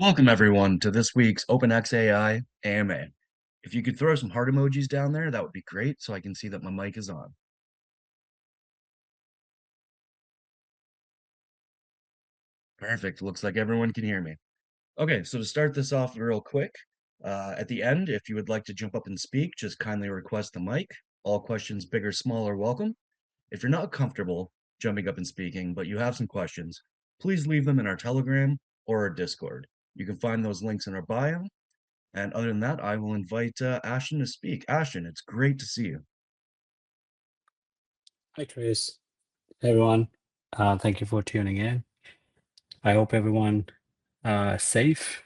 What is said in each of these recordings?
Welcome everyone to this week's OpenxAI AMA. If you could throw some heart emojis down there, that would be great so I can see that my mic is on. Perfect. Looks like everyone can hear me. Okay, so to start this off real quick, at the end, if you would like to jump up and speak, just kindly request the mic. All questions, big or small, are welcome. If you're not comfortable jumping up and speaking, but you have some questions, please leave them in our Telegram or our Discord. You can find those links in our bio. And other than that, I will invite Ashton to speak. Ashton, it's great to see you. Hi, Chris. Hey, everyone. Thank you for tuning in. I hope everyone safe.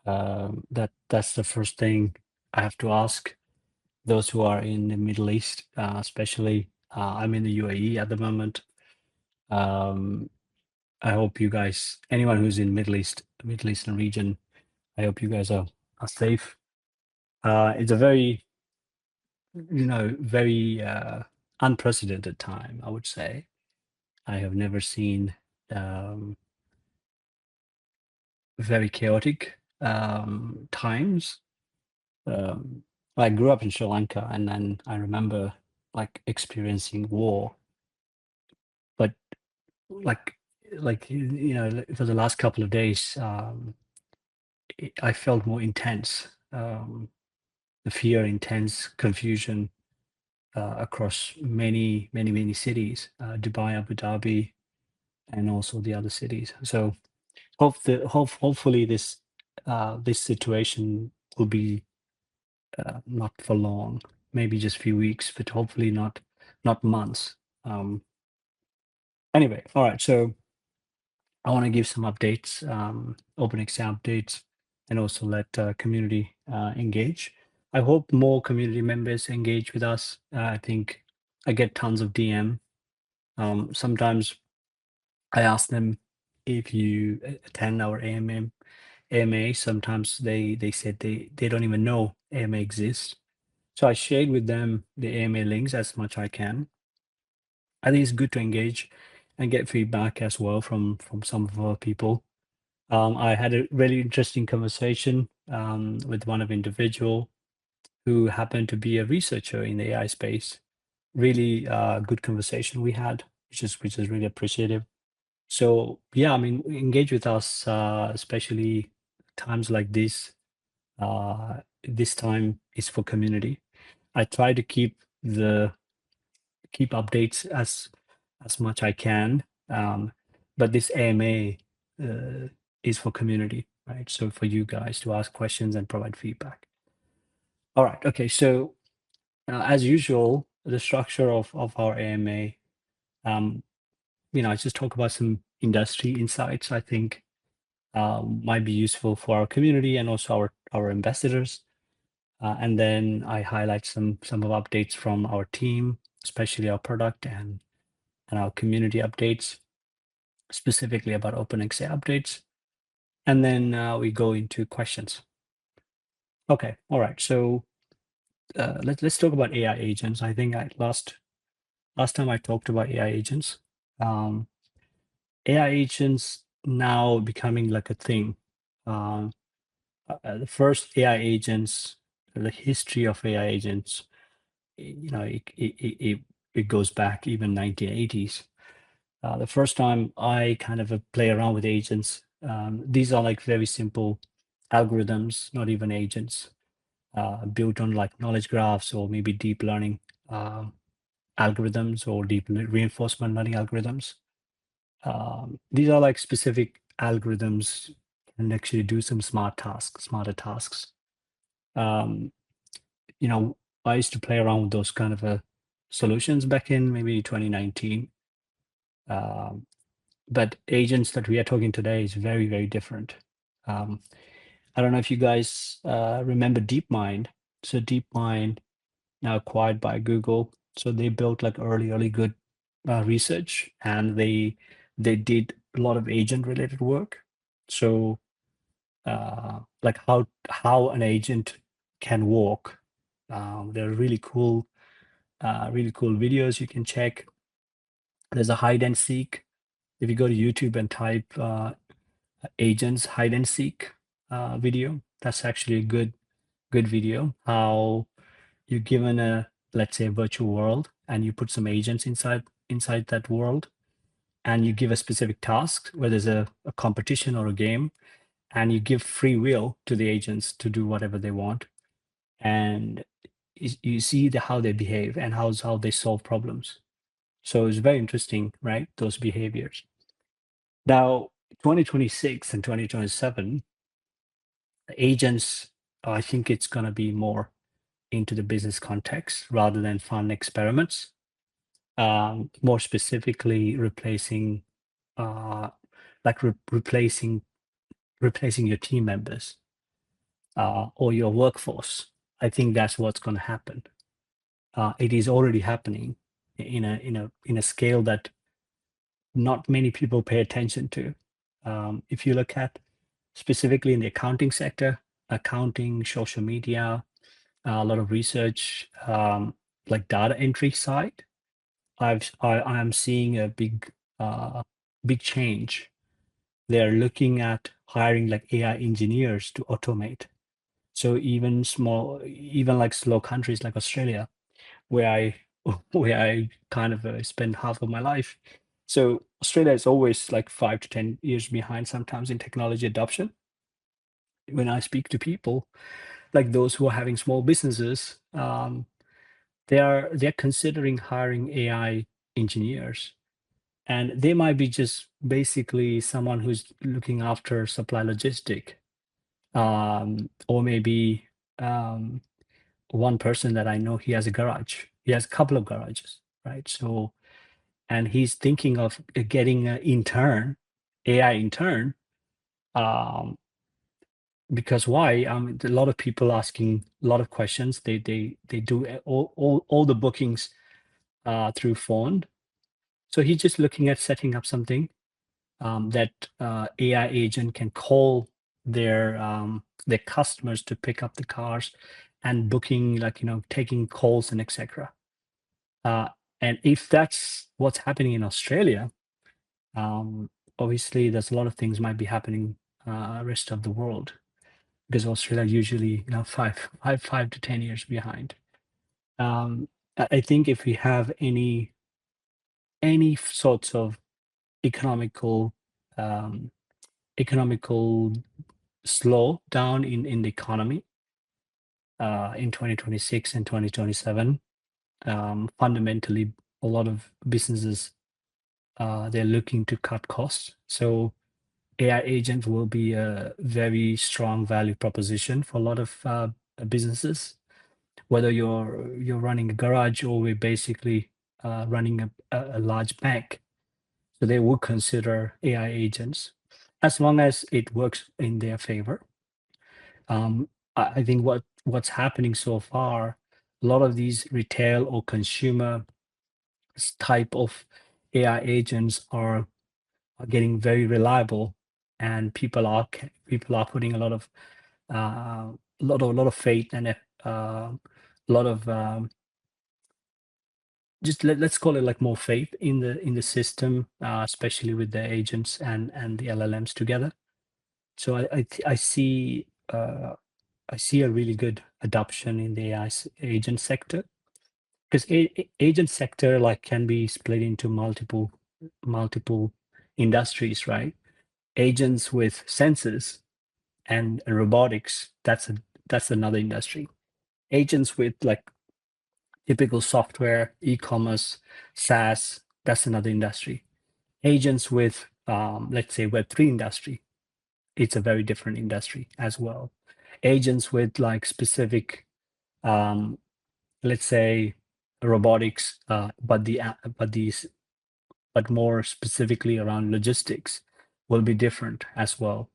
That's the first thing I have to ask those who are in the Middle East, especially. I'm in the UAE at the moment. Um, I hope you guys, anyone who's in Middle Eastern region, I hope you guys are safe. It's a very, very unprecedented time, I would say. I have never seen very chaotic times. I grew up in Sri Lanka, and then I remember like experiencing war, but like for the last couple of days, I felt more intense. The fear, intense confusion across many cities, Dubai, Abu Dhabi, and also the other cities. So hopefully this situation will be not for long, maybe just few weeks, but hopefully not months. Anyway, all right. So I want to give some updates, OpenxAI updates, and also let community engage. I hope more community members engage with us. I think I get tons of DM. Sometimes I ask them if you attend our AMA. Sometimes they said they don't even know AMA exists. So I shared with them the AMA links as much I can. I think it's good to engage and get feedback as well from some of our people. I had a really interesting conversation with one of individual who happened to be a researcher in the AI space. Really good conversation we had, which is really appreciative. So yeah, I mean, engage with us, especially times like this. This time is for community. I try to keep updates as much I can. But this AMA is for community, right? So for you guys to ask questions and provide feedback. All right. Okay. So as usual, the structure of our AMA, I just talk about some industry insights I think might be useful for our community and also our ambassadors. And then I highlight some of updates from our team, especially our product and our community updates, specifically about OpenxAI updates. And then we go into questions. Okay, all right. So let's talk about AI agents. I think last time I talked about AI agents. AI agents now becoming like a thing. The first AI agents, the history of AI agents, it goes back even 1980s. The first time I kind of play around with agents, these are like very simple algorithms, not even agents, built on like knowledge graphs or maybe deep learning algorithms or deep reinforcement learning algorithms. These are like specific algorithms and actually do some smarter tasks. Um, I used to play around with those kind of solutions back in maybe 2019. But agents that we are talking today is very, very different. I don't know if you guys remember DeepMind. So DeepMind now acquired by Google. So they built like early good research, and they did a lot of agent related work. So like how an agent can walk. There are really cool videos you can check. There's a hide and seek. If you go to YouTube and type agents hide and seek video. That's actually a good video. How you're given a, let's say, a virtual world, and you put some agents inside that world, and you give a specific task, whether there's a competition or a game, and you give free will to the agents to do whatever they want, and you see how they behave and how they solve problems. So it's very interesting, right? Those behaviors. Now, 2026 and 2027, agents, I think it's going to be more into the business context rather than fun experiments. More specifically, replacing, like replacing your team members or your workforce. I think that's what's going to happen. It is already happening in a scale that not many people pay attention to. If you look at specifically in the accounting sector, accounting, social media, a lot of research, like data entry side, I'm seeing a big change. They're looking at hiring like AI engineers to automate. So even like slow countries like Australia, where I where I kind of spend half of my life. So Australia is always like 5 to 10 years behind sometimes in technology adoption. When I speak to people like those who are having small businesses, they're considering hiring AI engineers, and they might be just basically someone who's looking after supply logistic, or maybe um, one person that I know, he has a garage. He has a couple of garages, right? So, and he's thinking of getting an intern, AI intern, um, because why? A lot of people asking a lot of questions. They do all the bookings through phone. So he's just looking at setting up something that AI agent can call their customers to pick up the cars and booking, like taking calls and etc. Uh, and if that's what's happening in Australia, um, obviously there's a lot of things might be happening rest of the world, because Australia usually 5 to 10 years behind. I think if we have any sorts of economical um, economical slow down in the economy in 2026 and 2027, fundamentally a lot of businesses, they're looking to cut costs. So AI agent will be a very strong value proposition for a lot of businesses, whether you're running a garage or we're basically running a large bank. So they would consider AI agents as long as it works in their favor. I think what's happening so far, a lot of these retail or consumer type of AI agents are getting very reliable, and people are putting a lot of faith and a lot of just let's call it like more faith in the system, especially with the agents and the LLMs together. So I see a really good adoption in the AI agent sector, because agent sector like can be split into multiple industries, right? Agents with sensors and robotics, that's another industry. Agents with like typical software, e-commerce, SaaS, that's another industry. Agents with let's say Web3 industry, it's a very different industry as well. Agents with like specific um, let's say robotics, but more specifically around logistics will be different as well.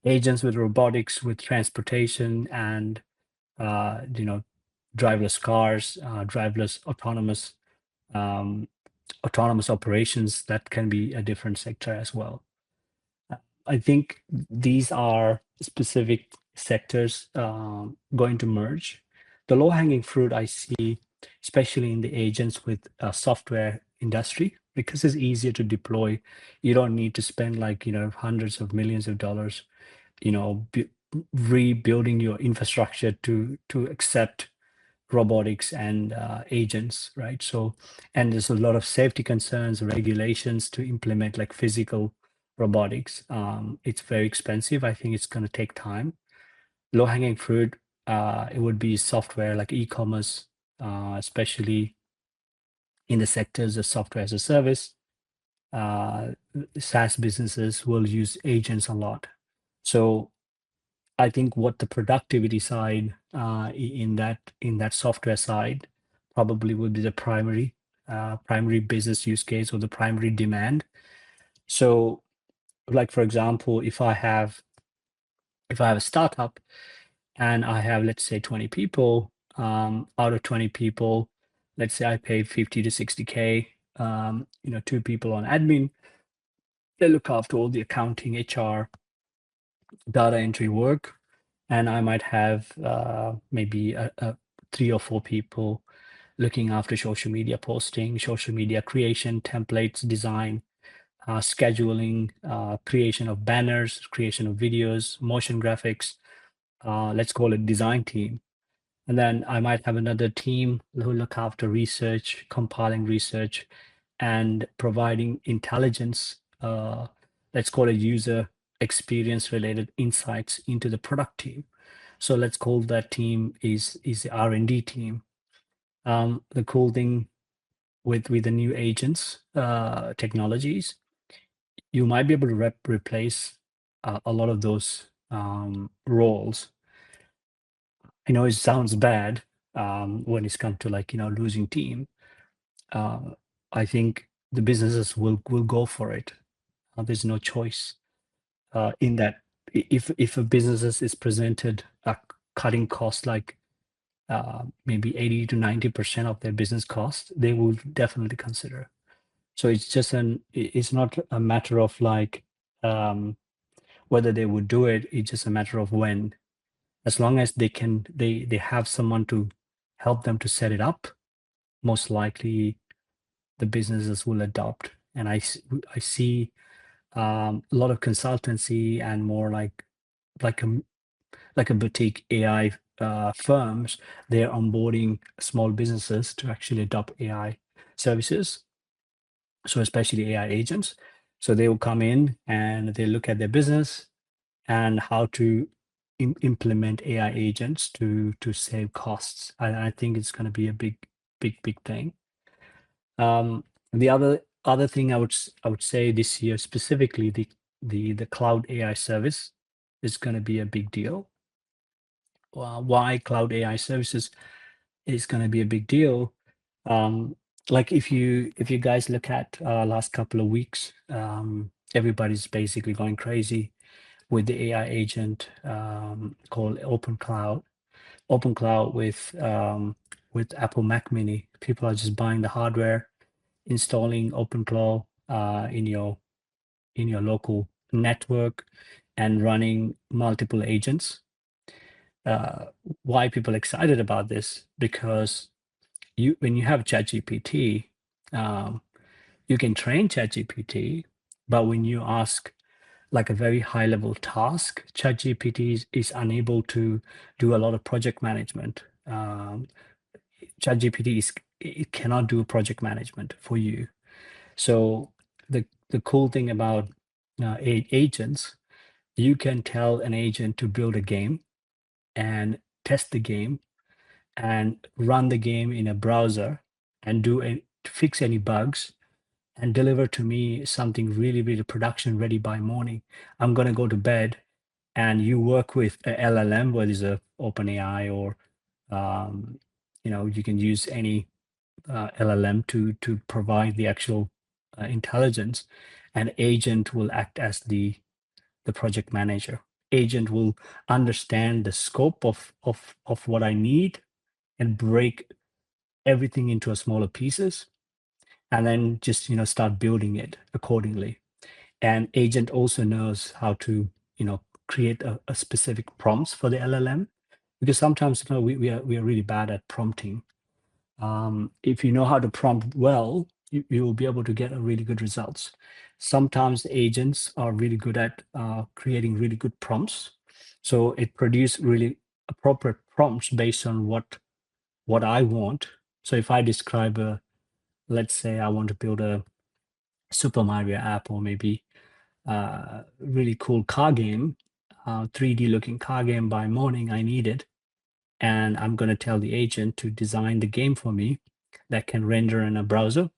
Agents with robotics, with transportation and you know driverless cars, driverless um, autonomous operations, that can be a different sector as well. I think these are specific sectors going to merge. The low hanging fruit I see, especially in the agents with software industry, because it's easier to deploy. You don't need to spend like, hundreds of millions of dollars, rebuilding your infrastructure to accept robotics and agents, right? So, and there's a lot of safety concerns, regulations to implement like physical robotics. It's very expensive. I think it's going to take time. Low hanging fruit, it would be software like e-commerce, especially in the sectors of software as a service. uh, SaaS businesses will use agents a lot. So I think what the productivity side in that software side probably would be the primary business use case or the primary demand. So, like for example, if I have a startup and I have, let's say, 20 people, out of 20 people, let's say I pay 50 to 60K, 2 people on admin. They look after all the accounting, HR, data entry work, and I might have maybe 3 or 4 people looking after social media posting, social media creation, templates, design, scheduling, creation of banners, creation of videos, motion graphics. Let's call it design team. And then I might have another team who look after research, compiling research, and providing intelligence, let's call it user experience related insights into the product team. So let's call that team is the R&D team. The cool thing with the new agents technologies, you might be able to replace a lot of those roles. I know it sounds bad when it's come to like losing team. uh, I think the businesses will go for it. There's no choice in that. If a business is presented cutting costs like maybe 80 to 90% of their business cost, they will definitely consider. So it's not a matter of like whether they would do it. It's just a matter of when. As long as they have someone to help them to set it up, most likely the businesses will adopt. And I see a lot of consultancy and more like a like a boutique AI firms. They're onboarding small businesses to actually adopt AI services. So especially AI agents. So they will come in and they look at their business and how to implement AI agents to save costs. I think it's going to be a big thing. The other thing I would say this year specifically, the cloud AI service is going to be a big deal. Why cloud AI services is going to be a big deal? Um, like if you guys look at last couple of weeks, everybody's basically going crazy with the AI agent called OpenCloud with Apple Mac Mini. People are just buying the hardware, installing OpenClaw in your local network, and running multiple agents. Uh, why people excited about this? Because when you have ChatGPT, um, you can train ChatGPT, but when you ask like a very high level task, ChatGPT is unable to do a lot of project management. ChatGPT it cannot do project management for you. So the cool thing about agents, you can tell an agent to build a game and test the game and run the game in a browser and fix any bugs and deliver to me something really, really production ready by morning. I'm gonna go to bed, and you work with a LLM, whether it's a OpenAI or you can use any LLM to provide the actual intelligence, and agent will act as the project manager. Agent will understand the scope of what I need and break everything into a smaller pieces, and then just start building it accordingly. And agent also knows how to create a specific prompts for the LLM, because sometimes we are really bad at prompting. If you know how to prompt well, you will be able to get a really good results. Sometimes agents are really good at creating really good prompts. So it produces really appropriate prompts based on what I want. So if I describe let's say I want to build a Super Mario app, or maybe really cool car game, 3D looking car game by morning, I need it. And I'm going to tell the agent to design the game for me that can render in a browser.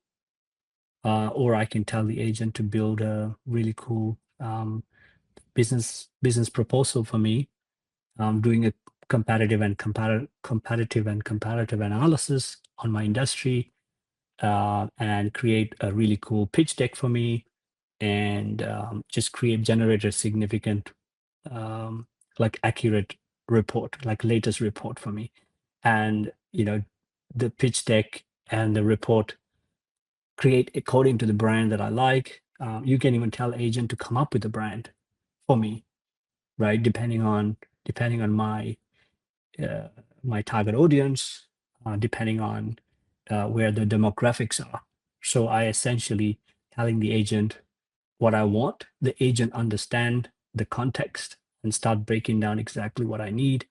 Or I can tell the agent to build a really cool business proposal for me, doing a comparative analysis on my industry, and create a really cool pitch deck for me, and just generate a significant, um, like accurate report, like latest report for me. And the pitch deck and the report create according to the brand that I like. You can even tell agent to come up with a brand for me, right? Depending on uh, my target audience, depending on where the demographics are. So I essentially telling the agent what I want. The agent understand the context and start breaking down exactly what I need.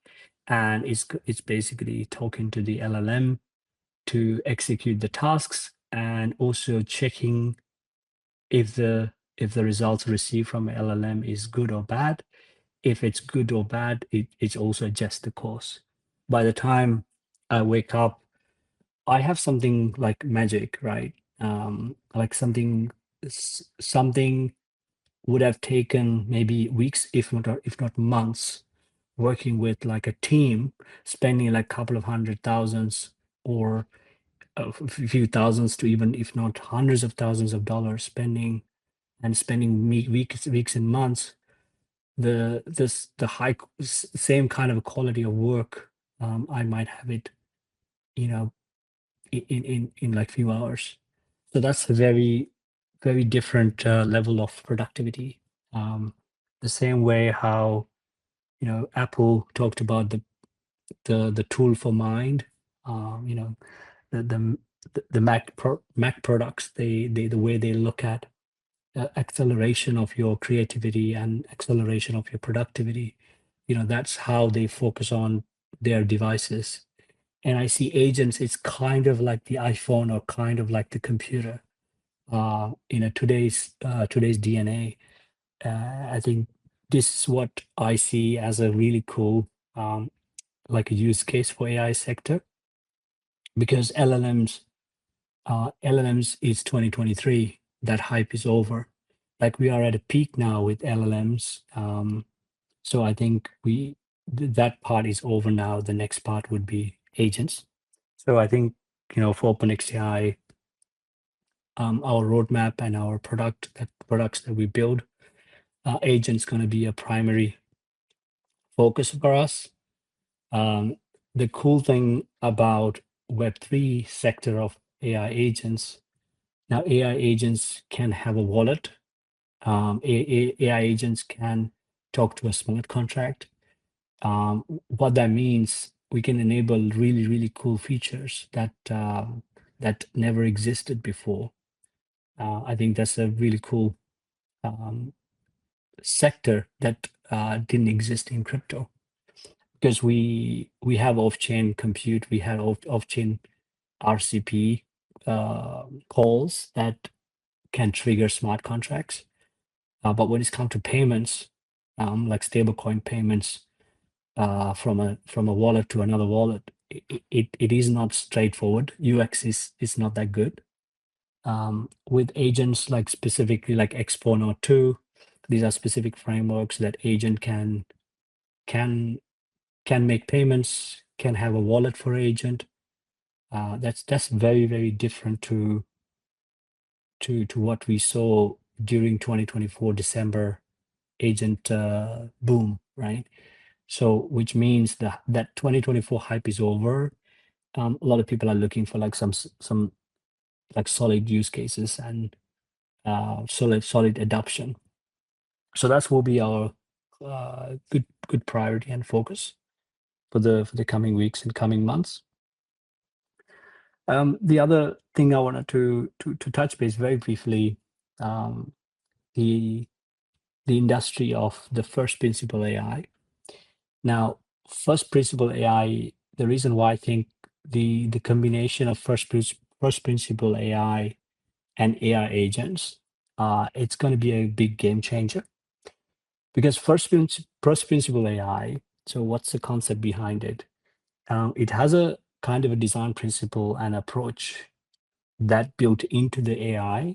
And it's basically talking to the LLM to execute the tasks, and also checking if the results received from LLM is good or bad. If it's good or bad, it's also adjust the course. By the time I wake up, I have something like magic, right? Like something would have taken maybe weeks, if not months, working with like a team, spending like a couple of hundred thousands, or a few thousands, to even if not hundreds of thousands of dollars, spending weeks and months. Same kind of quality of work, I might have it, you know in like few hours. So that's a very, very different level of productivity. The same way how Apple talked about the tool for mind. You know the the Mac products, the way they look at acceleration of your creativity and acceleration of your productivity. That's how they focus on their devices. And I see agents, it's kind of like the iPhone, or kind of like the computer. Today's DNA. I think this is what I see as a really cool, like a use case for AI sector, because LLMs is 2023. That hype is over. Like, we are at a peak now with LLMs. So I think that part is over now. The next part would be agents. So I think, for OpenxAI, our roadmap and our products that we build, agents going to be a primary focus for us. The cool thing about Web3 sector of AI agents, now AI agents can have a wallet. AI agents can talk to a smart contract. What that means, we can enable really, really cool features that never existed before. I think that's a really cool sector that didn't exist in crypto, because we have off-chain compute, we have off-chain RCP calls that can trigger smart contracts. But when it's come to payments, like stablecoin payments, from a wallet to another wallet, it is not straightforward. UX is not that good. With agents, like specifically like Exponent 2, these are specific frameworks that agent can make payments, can have a wallet for agent. That's very, very different to what we saw during 2024 December agent boom, right? So, which means that 2024 hype is over. A lot of people are looking for like some like solid use cases and solid adoption. So that will be our good priority and focus for the coming weeks and coming months. The other thing I wanted to touch base very briefly, the industry of the first principle AI. Now, first principle AI, the reason why I think the combination of first principle AI and AI agents, it's going to be a big game changer. Because first principle AI, so what's the concept behind it? It has a kind of a design principle and approach that built into the AI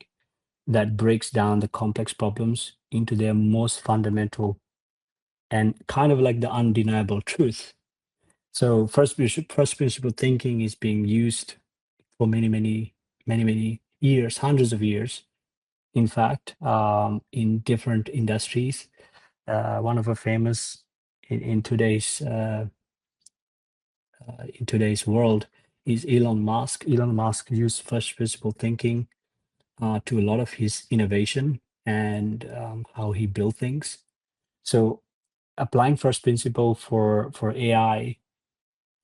that breaks down the complex problems into their most fundamental and kind of like the undeniable truth. So first principle thinking is being used for many years, hundreds of years, in fact, in different industries. One of the famous in today's world is Elon Musk. Elon Musk used first principle thinking to a lot of his innovation and how he built things. So applying first principle for AI,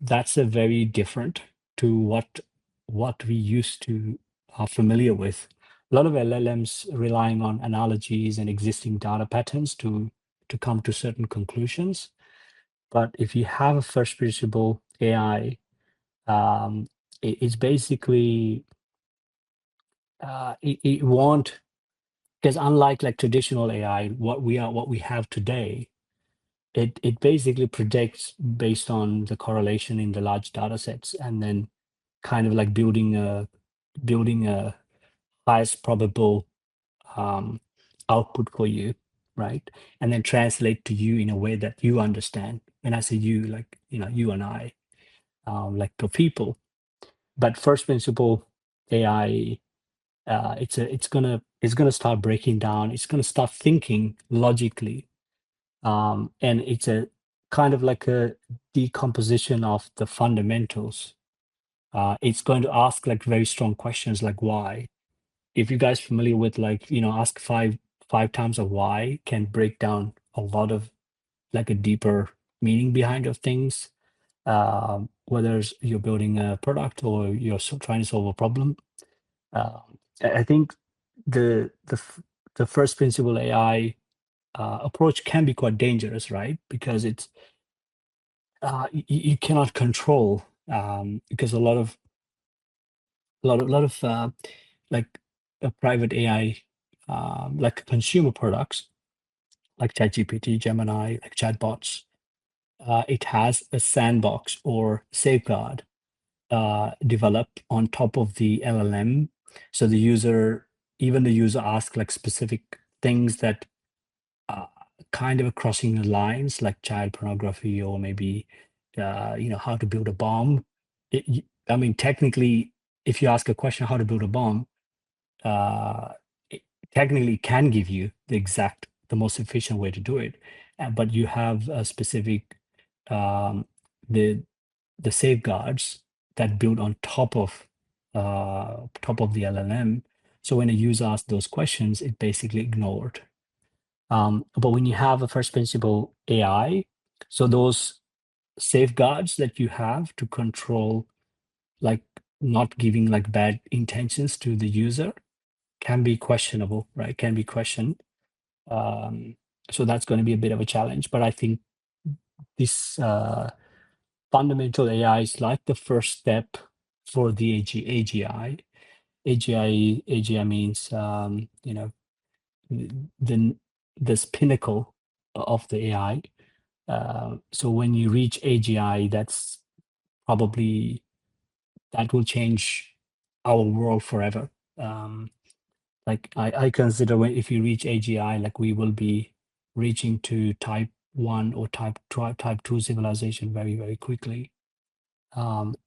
that's a very different to what we used to are familiar with. A lot of LLMs relying on analogies and existing data patterns to come to certain conclusions. But if you have a first principle AI, it's basically it won't, because unlike like traditional AI, what we have today, it basically predicts based on the correlation in the large data sets, and then kind of like building a highest probable um, output for you, right? And then translate to you in a way that you understand. When I say you, like you and I, like the people. But first principle AI, it's gonna start breaking down. It's gonna start thinking logically, and it's a kind of like a decomposition of the fundamentals. It's going to ask like very strong questions like why. If you guys familiar with like ask five times of why can break down a lot of like a deeper meaning behind of things. Whether you're building a product or you're trying to solve a problem. I think the first principle AI approach can be quite dangerous, right? Because it's you cannot control, because a lot of like private AI, like consumer products like ChatGPT, Gemini, like chatbots, it has a sandbox or safeguard developed on top of the LLM. So even the user asks like specific things that uh, kind of crossing the lines, like child pornography or maybe how to build a bomb. I mean, technically, if you ask a question how to build a bomb, uh, it technically can give you the most efficient way to do it. But you have a specific um, the the safeguards that build on top of the LLM. So when a user asks those questions, it basically ignored. But when you have a first principle AI, so those safeguards that you have to control, like not giving like bad intentions to the user, can be questionable, right? Can be questioned. Um, so that's going to be a bit of a challenge. But I think this fundamental AI is like the first step for the AGI. AGI means the this pinnacle of the AI. So when you reach AGI, probably that will change our world forever. Like I consider if you reach AGI, like we will be reaching to type 1 or type 2 civilization very, very quickly.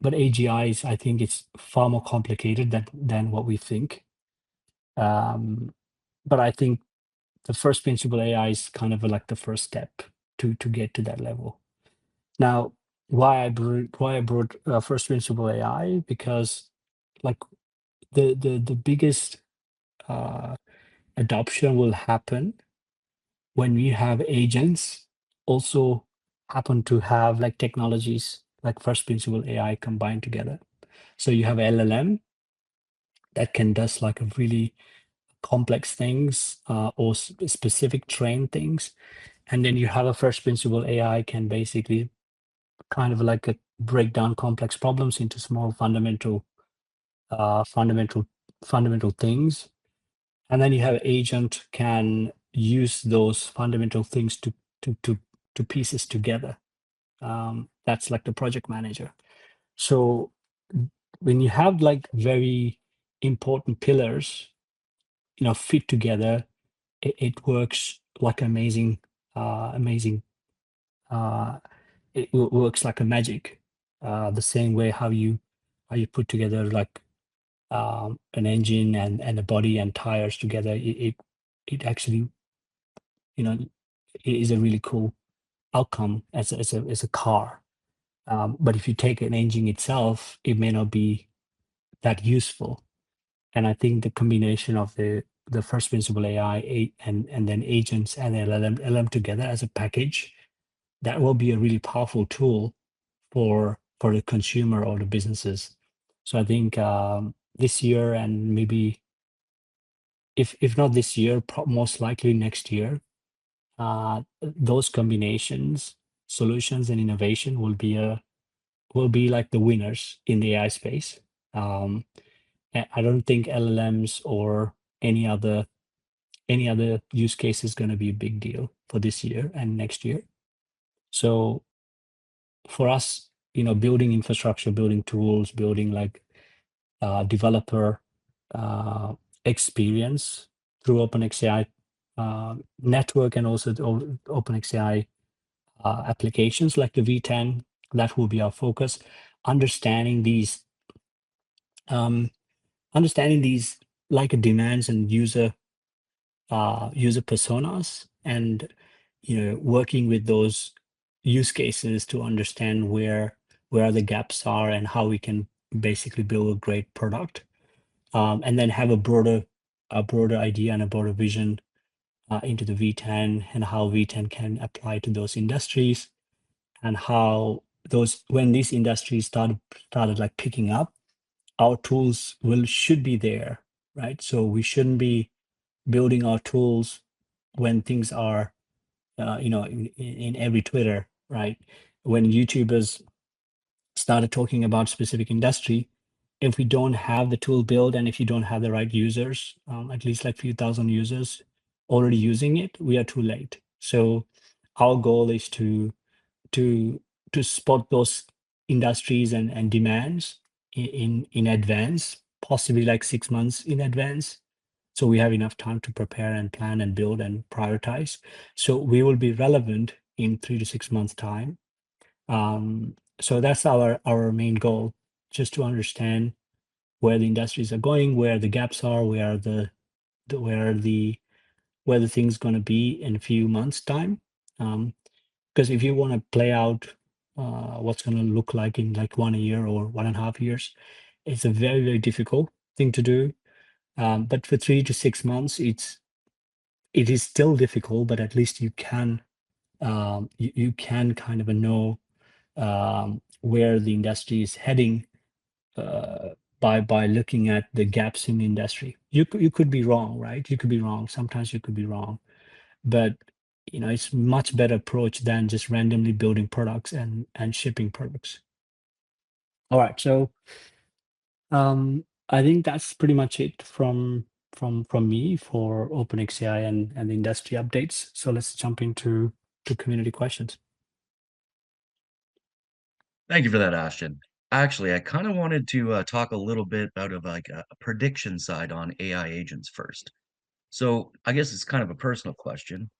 But AGI I think it's far more complicated than what we think. But I think the first principle AI is kind of like the first step to get to that level. Now, why I brought first principle AI, because like the biggest uh, adoption will happen when we have agents also happen to have like technologies like first principle AI combined together. So you have LLM that can does like a really complex things or specific train things, and then you have a first principle AI can basically kind of like break down complex problems into small uh, fundamental fundamental things, and then you have agent can use those fundamental things to to to pieces together. That's like the project manager. So when you have like very important pillars, fit together, it works like amazing. Uh, works like a magic. The same way how you put together like an engine and a body and tires together. It actually it is a really cool outcome as a car. But if you take an engine itself, it may not be that useful. And I think the combination of the first principle AI and then agents and LLM together as a package, that will be a really powerful tool for the consumer or the businesses. So I think this year and maybe if not this year, most likely next year, those combinations, solutions, and innovation will be like the winners in the AI space. Um, I don't think LLMs or any other any other use case is going to be a big deal for this year and next year. So for us, building infrastructure, building tools, building like developer uh, experience through OpenxAI network and also the OpenxAI applications like the V10, that will be our focus. Understanding these, um, understanding these like demands and user personas, and working with those use cases to understand where the gaps are and how we can basically build a great product, and then have a broader idea and a broader vision into the V10 and how V10 can apply to those industries, and how those when these industries started like picking up, our tools should be there, right? So we shouldn't be building our tools when things are in every Twitter, right? When YouTubers started talking about specific industry, if we don't have the tool built and if you don't have the right users, at least like few thousand users already using it, we are too late. So our goal is to to spot those industries and demands in advance, possibly like 6 months in advance, so we have enough time to prepare and plan and build and prioritize. So we will be relevant in 3 to 6 months time. So that's our main goal, just to understand where the industries are going, where the gaps are, the where the thing's going to be in a few months time. Because if you want to play out what's going to look like in like 1 year or 1.5 years, it's a very difficult thing to do. But for 3 to 6 months, it is still difficult, but at least you can kind of know where the industry is heading uh, by looking at the gaps in the industry. You could be wrong, right? You could be wrong. Sometimes you could be wrong, but it's much better approach than just randomly building products and shipping products. All right, so I think that's pretty much it from me for OpenxAI and the industry updates. So let's jump into community questions. Thank you for that, Ashton. Actually, I kind of wanted to talk a little bit about like a prediction side on AI agents first. So I guess it's kind of a personal question.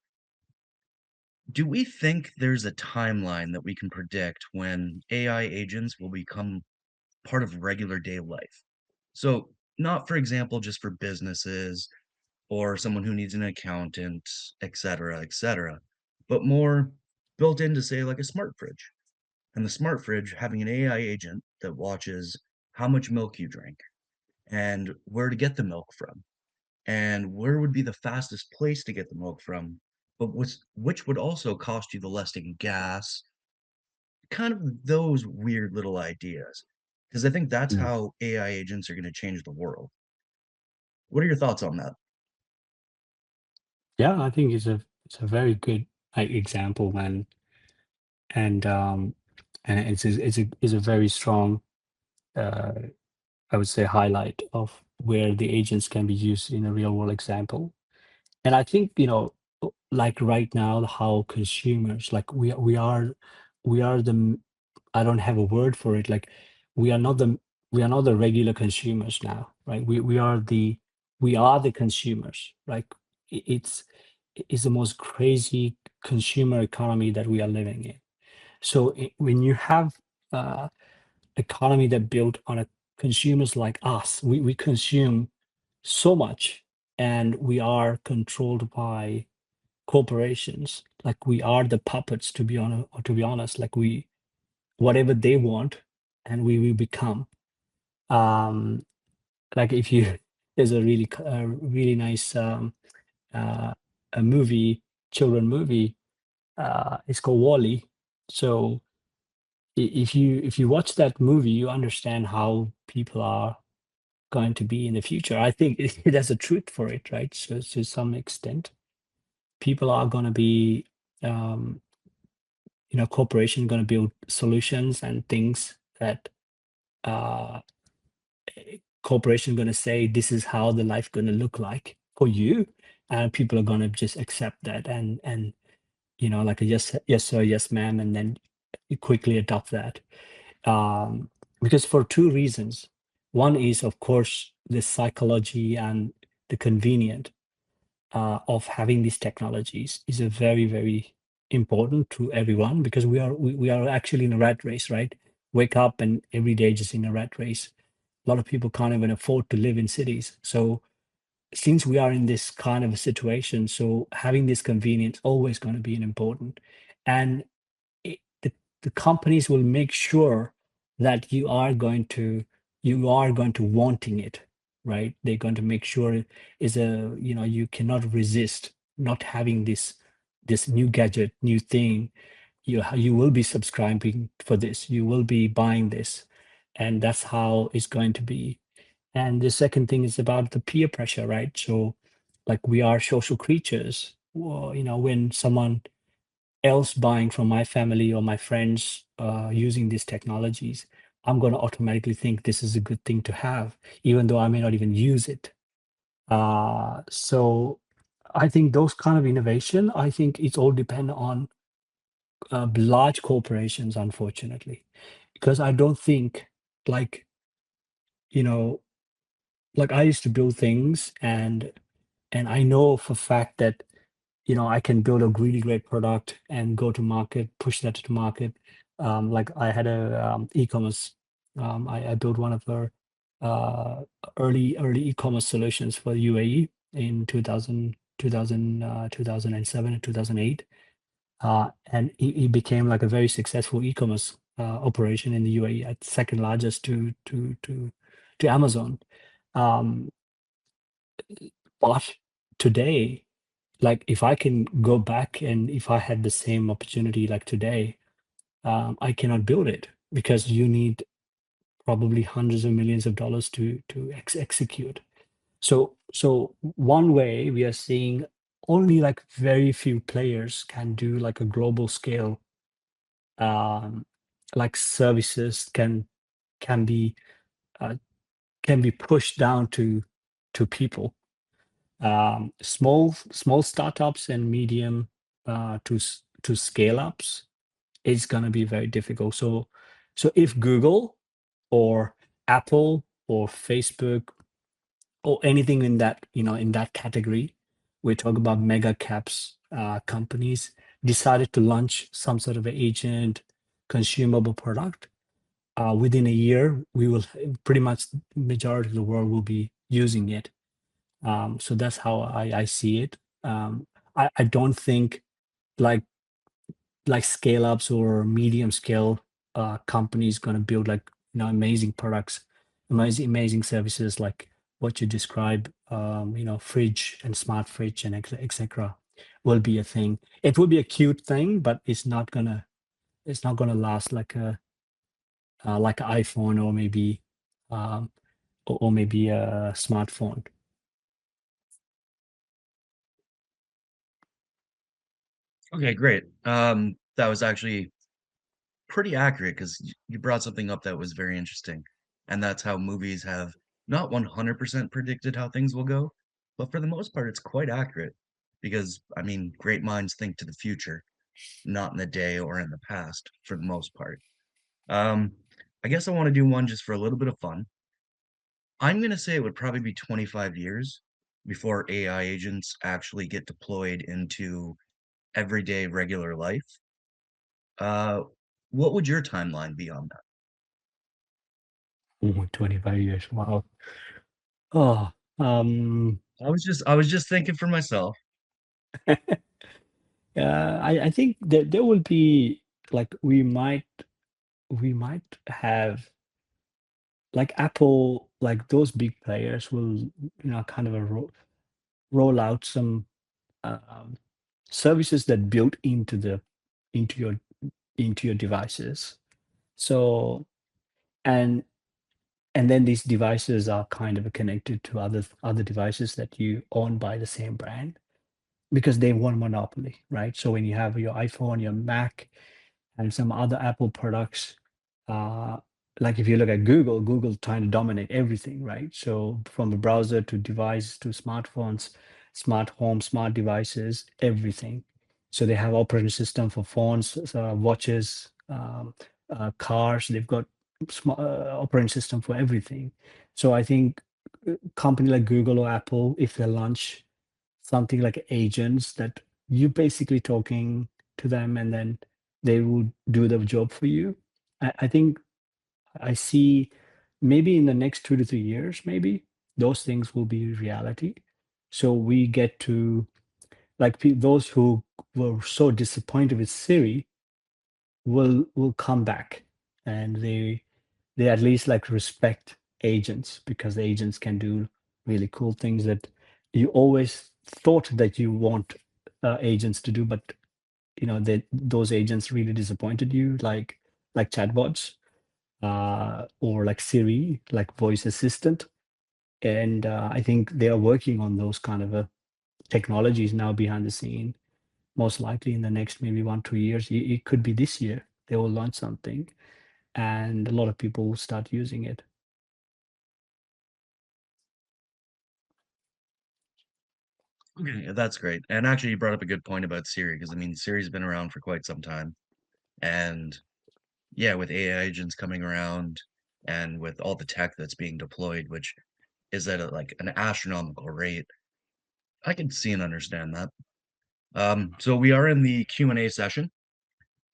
Do we think there's a timeline that we can predict when AI agents will become part of regular day life? So not, for example, just for businesses or someone who needs an accountant, et cetera, but more built into, say, like a smart fridge. And the smart fridge having an AI agent that watches how much milk you drink and where to get the milk from and where would be the fastest place to get the milk from, but which would also cost you the less in gas, kind of those weird little ideas. because I think that's Mm. how AI agents are going to change the world. What are your thoughts on that? Yeah, I think it's a very good example, and it's a very strong, uh, I would say, highlight of where the agents can be used in a real world example. And I think, like right now, how consumers, like we are I don't have a word for it. Like we are not the we are not the regular consumers now, right? We are the consumers. Like it's the most crazy consumer economy that we are living in. So when you have uh, economy that built on a consumers like us, we consume so much, and we are controlled by corporations. Like we are the puppets, to be honest. Like we whatever they want, and we will become. Um, like if you there's a really nice uh, a movie, children movie. It's called Wally. So if you watch that movie, you understand how people are going to be in the future. I think there's a truth for it, right? So to some extent, people are going to be, um, corporation going to build solutions and things that uh, corporation going to say this is how the life going to look like for you, and people are going to just accept that and like a yes sir, yes ma'am, and then you quickly adopt that. Because for two reasons. One is, of course, the psychology and the convenient of having these technologies is a very, very important to everyone, because we are actually in a rat race, right? Wake up and every day just in a rat race. A lot of people can't even afford to live in cities. So since we are in this kind of a situation, so having this convenience always going to be an important. And the companies will make sure that you are going to wanting it, right? They're going to make sure it is you cannot resist not having this new gadget, new thing. You will be subscribing for this, you will be buying this, and that's how it's going to be. And the second thing is about the peer pressure, right? So like we are social creatures. Well, when someone else buying from my family or my friends using these technologies, I'm going to automatically think this is a good thing to have, even though I may not even use it. So I think those kind of innovation, I think it's all depend on large corporations, unfortunately, because I don't think like, you know, like I used to build things, and I know for a fact that I can build a really great product and go to market, push that to market. Like I had a e-commerce. I built one of our early e-commerce solutions for the UAE in 2007 and 2008. And it became like a very successful e-commerce operation in the UAE, at second largest to Amazon. Um, but today, like if I can go back and if I had the same opportunity like today, I cannot build it, because you need probably hundreds of millions of dollars to execute. So one way we are seeing only like very few players can do like a global scale, um, like services can be uh, can be pushed down to people. Small startups and medium to scale ups, it's gonna be very difficult. So if Google or Apple or Facebook or anything in that category, we talk about mega caps companies, decided to launch some sort of an agent consumable product, within a year, we will pretty much majority of the world will be using it. So that's how I see it. I don't think like scale ups or medium scale companies going to build like amazing products, amazing services like what you describe. Fridge and smart fridge and etc. will be a thing. It will be a cute thing, but it's not gonna last like like an iPhone um, or maybe a smartphone. Okay, great. That was actually pretty accurate because you brought something up that was very interesting, and that's how movies have not 100% predicted how things will go, but for the most part, it's quite accurate because, I mean, great minds think to the future, not in the day or in the past for the most part. Um, I guess I want to do one just for a little bit of fun. I'm going to say it would probably be 25 years before AI agents actually get deployed into everyday regular life. Uh, what would your timeline be on that? Oh, 25 years. Wow. Oh, I was just thinking for myself. I think that there will be like we might have like Apple, like those big players will, kind of roll out some um, services that built into your into your devices. So and and then these devices are kind of connected to other devices that you own by the same brand because they want monopoly, right? So when you have your iPhone, your Mac, and some other Apple products. Uh, like if you look at Google, Google trying to dominate everything, right? So from the browser to device to smartphones, smart home, smart devices, everything. So they have operating system for phones, watches, cars. They've got operating system for everything. So I think company like Google or Apple, if they launch something like agents that you basically talking to them and then they will do the job for you. I think I see maybe in the next 2 to 3 years, maybe those things will be reality. So we get to like those who were so disappointed with Siri will come back and they at least like respect agents because agents can do really cool things that you always thought that you want agents to do, but that those agents really disappointed you, like chatbots or like Siri, like voice assistant. And I think they are working on those kind of technologies now behind the scene. Most likely in the next maybe 1 2 years, it could be this year they will launch something, and a lot of people will start using it. Okay, yeah, that's great. And actually, you brought up a good point about Siri because I mean, Siri's been around for quite some time, and yeah, with AI agents coming around and with all the tech that's being deployed, which is at like an astronomical rate, I can see and understand that. So we are in the Q&A session.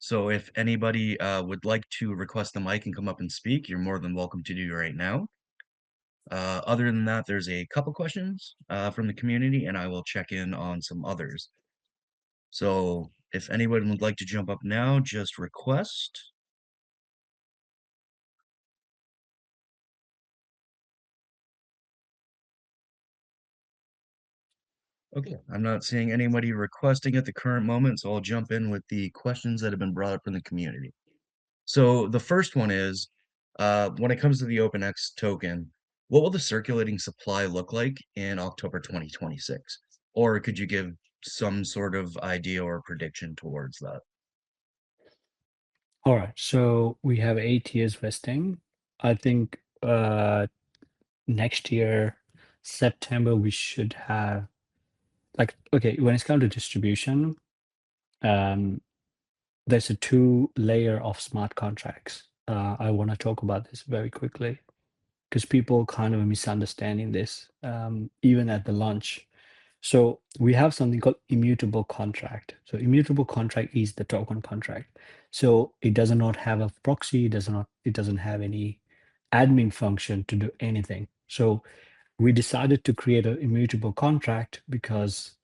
So if anybody would like to request the mic and come up and speak, you're more than welcome to do right now. Other than that, there's a couple questions from the community, and I will check in on some others. So if anyone would like to jump up now, just request. Okay, I'm not seeing anybody requesting at the current moment, so I'll jump in with the questions that have been brought up from the community. So the first one is, when it comes to the OpenX token, what will the circulating supply look like in October 2026? Or could you give some sort of idea or prediction towards that? All right, so we have 8 years vesting. I think next year, September, we should have like okay, when it's come to distribution, um, there's a two layer of smart contracts. I want to talk about this very quickly because people kind of misunderstanding this, even at the launch. So we have something called immutable contract. So immutable contract is the token contract. So it does not have a proxy, it doesn't have any admin function to do anything. So we decided to create an immutable contract because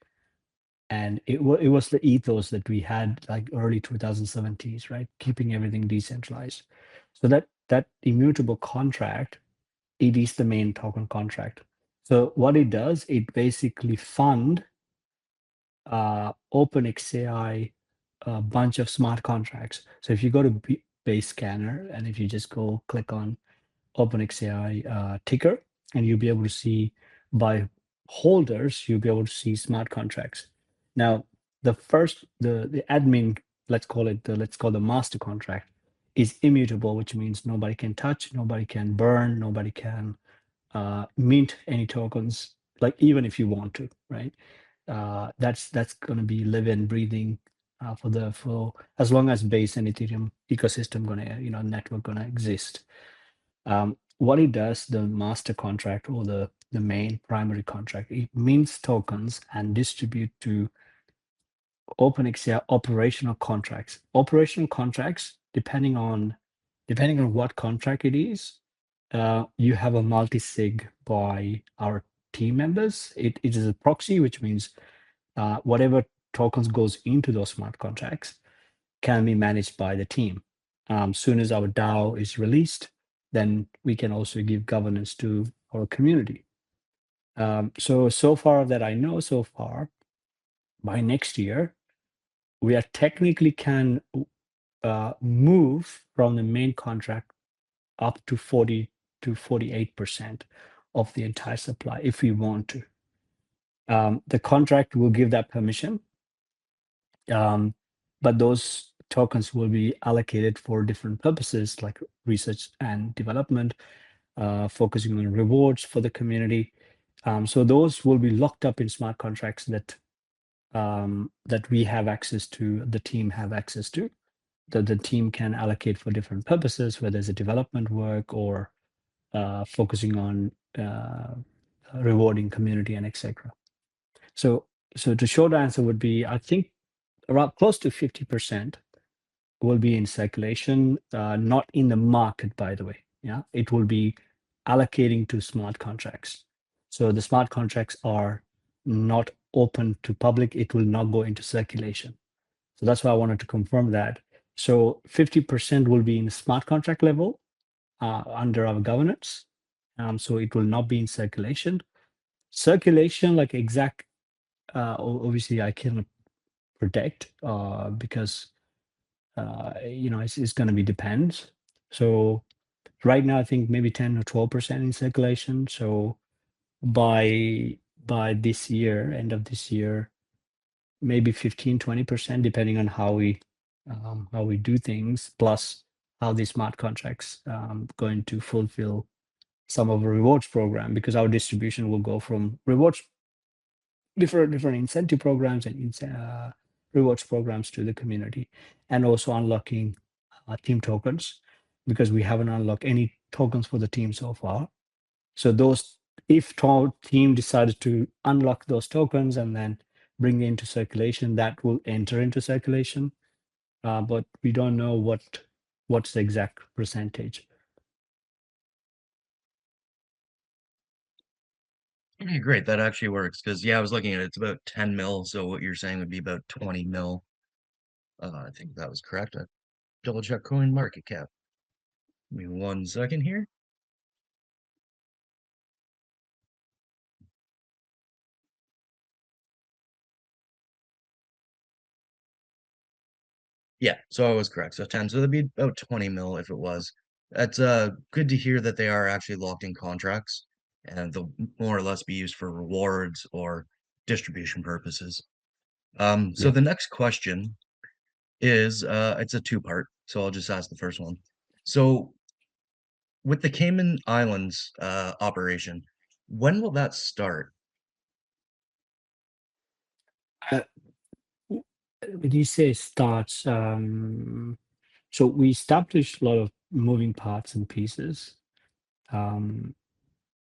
and it was the ethos that we had like early 2017s, right? Keeping everything decentralized. So that immutable contract, it is the main token contract. So what it does, it basically fund OpenxAI a bunch of smart contracts. So if you go to base scanner, and if you just go click on OpenxAI ticker, and you'll be able to see by holders, you'll be able to see smart contracts. Now, the admin, let's call the master contract, is immutable, which means nobody can touch, nobody can burn, nobody can mint any tokens, like even if you want to, right? That's going to be living, breathing for as long as base and Ethereum ecosystem network gonna exist. What it does, the master contract or the main primary contract, it mints tokens and distribute to OpenxAI operational contracts. Operational contracts, depending on what contract it is, you have a multi-sig by our team members. It is a proxy, which means whatever tokens goes into those smart contracts can be managed by the team. Soon as our DAO is released, then we can also give governance to our community. So far that I know, by next year, we are technically can move from the main contract up to 40 to 48% of the entire supply if we want to. The contract will give that permission, but those tokens will be allocated for different purposes like research and development, focusing on rewards for the community. So those will be locked up in smart contracts that we have access to, the team have access to, that the team can allocate for different purposes, whether it's a development work or focusing on rewarding community and etc. So the short answer would be, I think around close to 50% will be in circulation, not in the market, by the way. Yeah, it will be allocating to smart contracts. So the smart contracts are not open to public. It will not go into circulation. So that's why I wanted to confirm that. So 50% will be in smart contract level under our governance. So it will not be in circulation. Circulation, like exact, obviously I cannot predict because it's going to be depends. So right now I think maybe 10 or 12% in circulation. So by this year, end of this year, maybe 15-20%, depending on how we do things, plus how these smart contracts going to fulfill some of the rewards program, because our distribution will go from rewards, different incentive programs and rewards programs to the community, and also unlocking team tokens, because we haven't unlocked any tokens for the team so far. So those, if team decided to unlock those tokens and then bring it into circulation, that will enter into circulation, but we don't know what's the exact percentage. Okay, great. That actually works because yeah, I was looking at it. It's about 10 mil. So what you're saying would be about 20 mil. I think that was correct. I double check coin market cap. Give me 1 second here. Yeah, so I was correct. So 10. So that'd be about 20 mil if it was. That's good to hear that they are actually locked in contracts and they'll more or less be used for rewards or distribution purposes. So Yeah. the next question is it's a two-part, so I'll just ask the first one. So with the Cayman Islands operation, when will that start? When you say starts, so we established a lot of moving parts and pieces,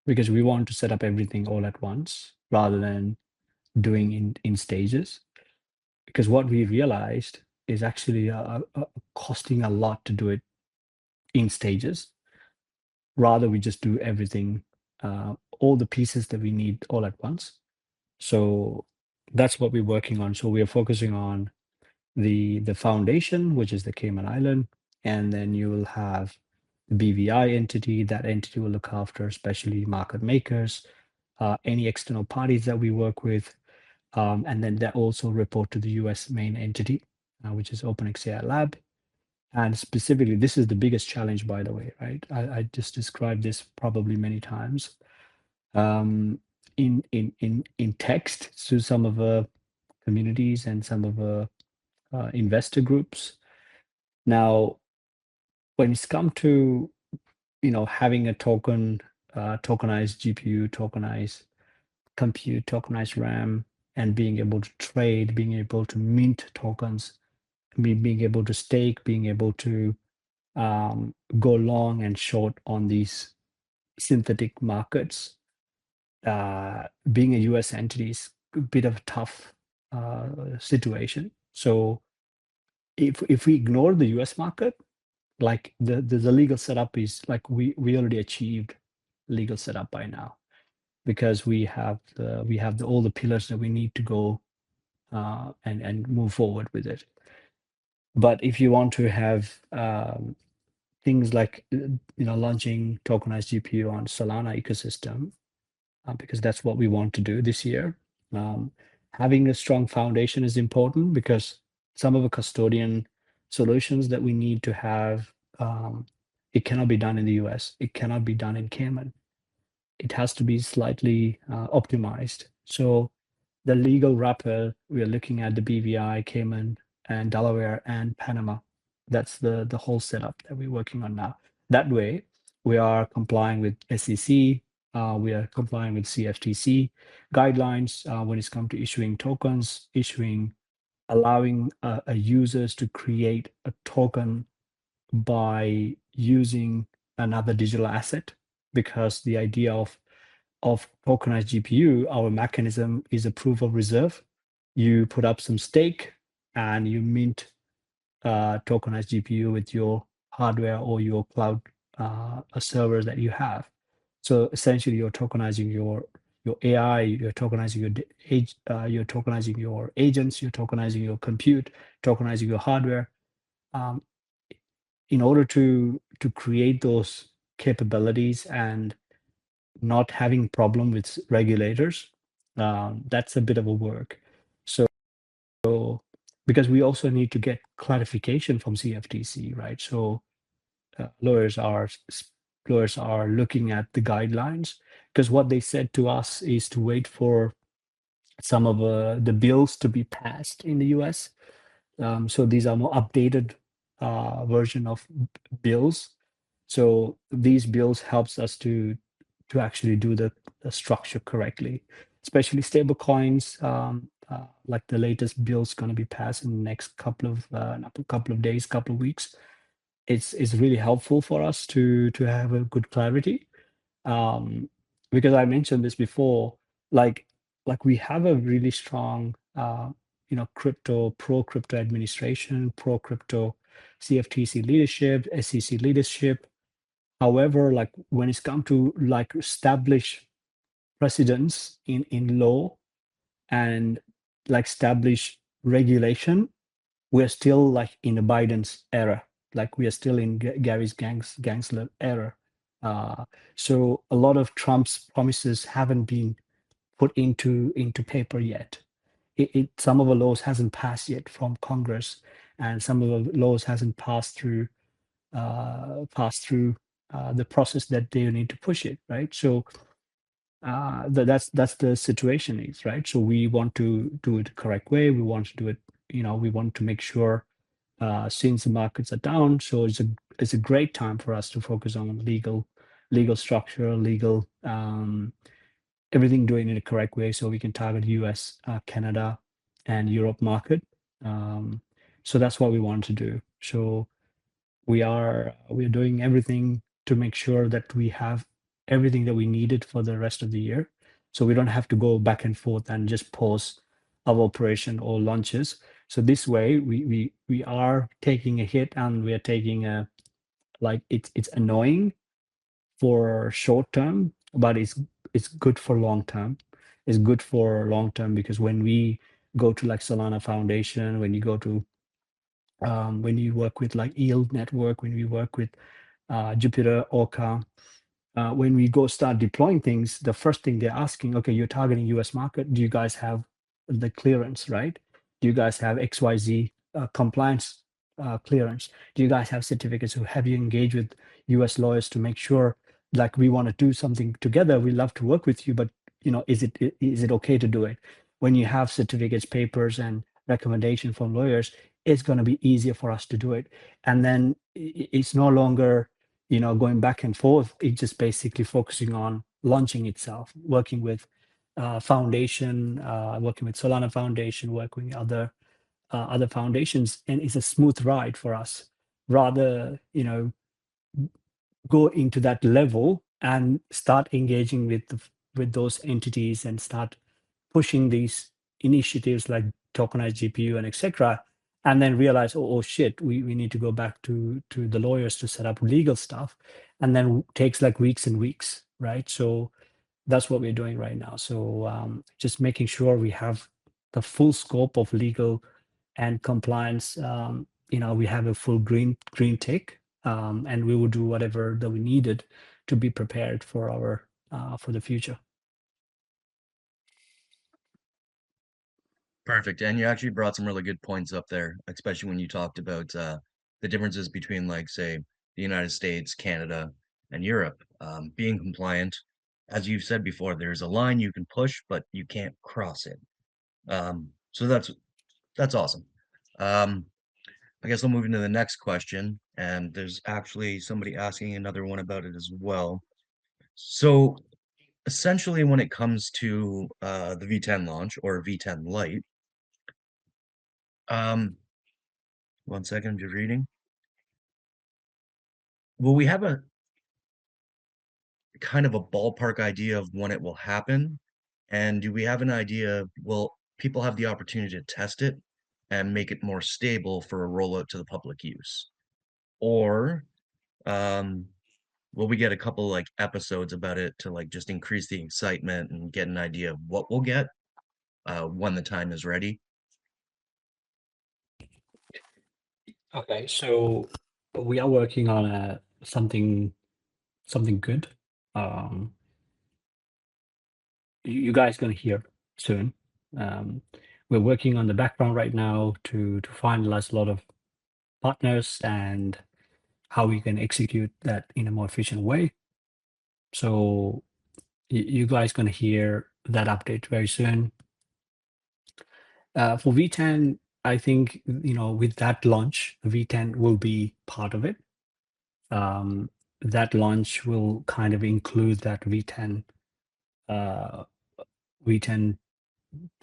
because we want to set up everything all at once rather than doing in stages. Because what we realized is actually costing a lot to do it in stages. Rather, we just do everything, all the pieces that we need all at once. So that's what we're working on. So we are focusing on the foundation, which is the Cayman Island, and then you will have the BVI entity. That entity will look after especially market makers, any external parties that we work with, and then that also report to the US main entity, which is OpenxAI Lab. And specifically, this is the biggest challenge, by the way, right? I just described this probably many times in text to some of the communities and some of the investor groups. Now, when it's come to having a tokenized GPU, tokenized compute, tokenized RAM, and being able to trade, being able to mint tokens, being able to stake, being able to go long and short on these synthetic markets. Being a US entity is a bit of a tough situation. So if we ignore the US market, like the legal setup is like we already achieved legal setup by now because we have all the pillars that we need to go and move forward with it. But if you want to have things like launching tokenized GPU on Solana ecosystem, because that's what we want to do this year. Having a strong foundation is important because some of the custodian solutions that we need to have, it cannot be done in the US. It cannot be done in Cayman. It has to be slightly optimized. So the legal wrapper, we are looking at the BVI, Cayman, and Delaware and Panama. That's the whole setup that we're working on now. That way, we are complying with SEC, we are complying with CFTC guidelines when it's come to issuing tokens, allowing users to create a token by using another digital asset, because the idea of tokenized GPU, our mechanism is a proof of reserve. You put up some stake and you mint tokenized GPU with your hardware or your cloud server that you have. So essentially, you're tokenizing your AI, you're tokenizing you're tokenizing your agents, you're tokenizing your compute, tokenizing your hardware. Um, in order to create those capabilities and not having problem with regulators, that's a bit of a work. So because we also need to get clarification from CFTC, right? So lawyers are looking at the guidelines, because what they said to us is to wait for some of the bills to be passed in the US. So these are more updated version of bills. So these bills helps us to actually do the structure correctly, especially stable coins. Like the latest bill's going to be passed in the next couple of days, couple of weeks. It's really helpful for us to have a good clarity, um, because I mentioned this before. Like we have a really strong pro crypto administration, pro crypto CFTC leadership, SEC leadership. However, like when it's come to like establish precedents in law and like establish regulation, we're still like in the Biden's era. Like we are still in Gary's gangster era. Uh, so a lot of Trump's promises haven't been put into paper yet. Some of the laws hasn't passed yet from Congress, and some of the laws hasn't passed through the process that they need to push it, right? So that's the situation is, right? So we want to do it the correct way. We want to do it, we want to make sure since the markets are down, so it's a great time for us to focus on legal structure, legal everything doing it the correct way, so we can target US, Canada, and Europe market. So that's what we want to do. So we are doing everything to make sure that we have everything that we needed for the rest of the year, so we don't have to go back and forth and just pause our operation or launches. So this way we are taking a hit, and we are taking a, like, it's annoying for short term, but it's good for long term. It's good for long term because when we go to like Solana Foundation, when you go to when you work with like Yield Network, when we work with Jupiter, Orca, when we go start deploying things, the first thing they're asking, okay, you're targeting US market. Do you guys have the clearance, right? Do you guys have XYZ compliance clearance? Do you guys have certificates? Or have you engaged with US lawyers to make sure, like, we want to do something together, we love to work with you, but is it okay to do it? When you have certificates, papers, and recommendation from lawyers, it's going to be easier for us to do it. And then it's no longer going back and forth. It's just basically focusing on launching itself, working with foundation, working with Solana Foundation, working with other foundations, and it's a smooth ride for us. Rather, go into that level and start engaging with those entities and start pushing these initiatives like tokenized GPU and etc. And then realize, oh shit, we need to go back to the lawyers to set up legal stuff, and then takes like weeks and weeks, right? So that's what we're doing right now. So just making sure we have the full scope of legal and compliance. We have a full green tick, and we will do whatever that we needed to be prepared for for the future. Perfect. And you actually brought some really good points up there, especially when you talked about the differences between, like, say, the United States, Canada, and Europe. Being compliant, as you've said before, there's a line you can push, but you can't cross it. So that's awesome. I guess I'll move into the next question, and there's actually somebody asking another one about it as well. So essentially, when it comes to the V10 launch or V10 Light, um, one second, I'm just reading. Will we have a kind of a ballpark idea of when it will happen? And do we have an idea, will people have the opportunity to test it and make it more stable for a rollout to the public use? Or um, will we get a couple like episodes about it to like just increase the excitement and get an idea of what we'll get when the time is ready? Okay, so we are working on something good. Um, you guys gonna hear soon. Um, we're working on the background right now to finalize a lot of partners and how we can execute that in a more efficient way. So you guys gonna hear that update very soon. For V10, I think with that launch, V10 will be part of it. That launch will kind of include that uh, V10